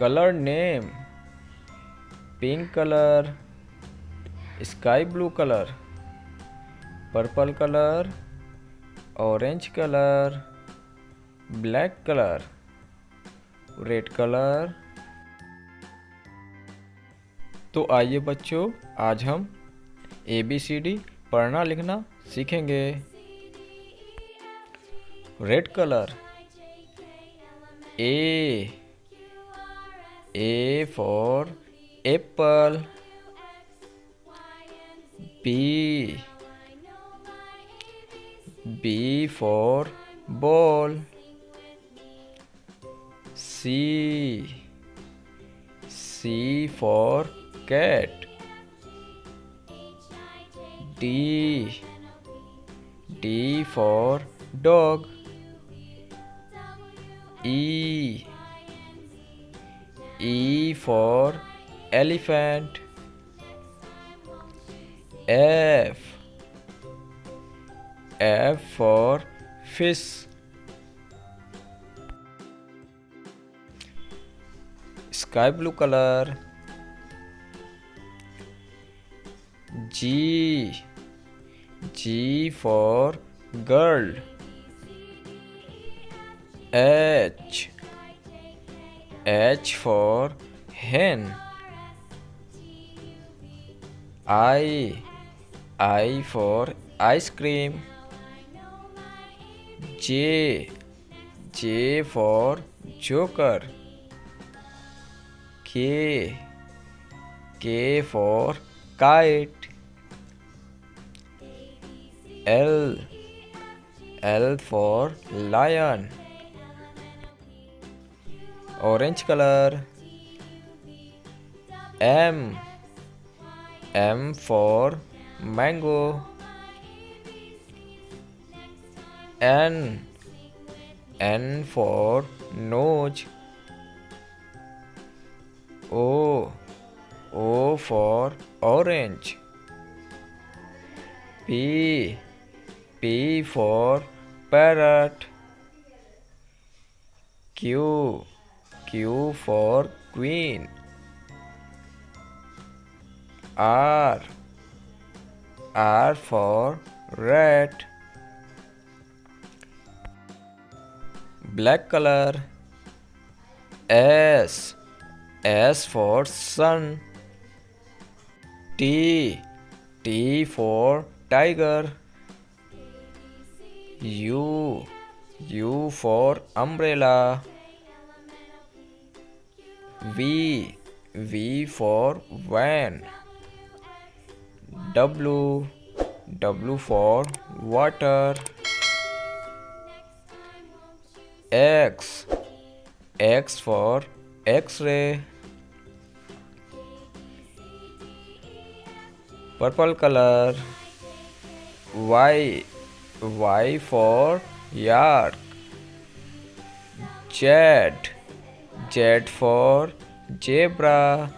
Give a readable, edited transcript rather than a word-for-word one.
Color name: pink color, sky blue color, purple color, orange color, black color, red colour. तो आइए बच्चों, आज हम ABCD पढ़ना लिखना सीखेंगे। Red colour: A for apple, B for ball, C for cat, D for dog, E for elephant, F for fish, sky blue color, G for girl, H for hen, I for ice cream, J for joker, K for kite, L for lion, orange color, M for mango, N for nose, O for orange, P for parrot, Q for queen, R for rat, black color, S for sun, T for tiger, U for umbrella, V for van, W for water, X for X-ray, purple color, Y for yak, Z for zebra,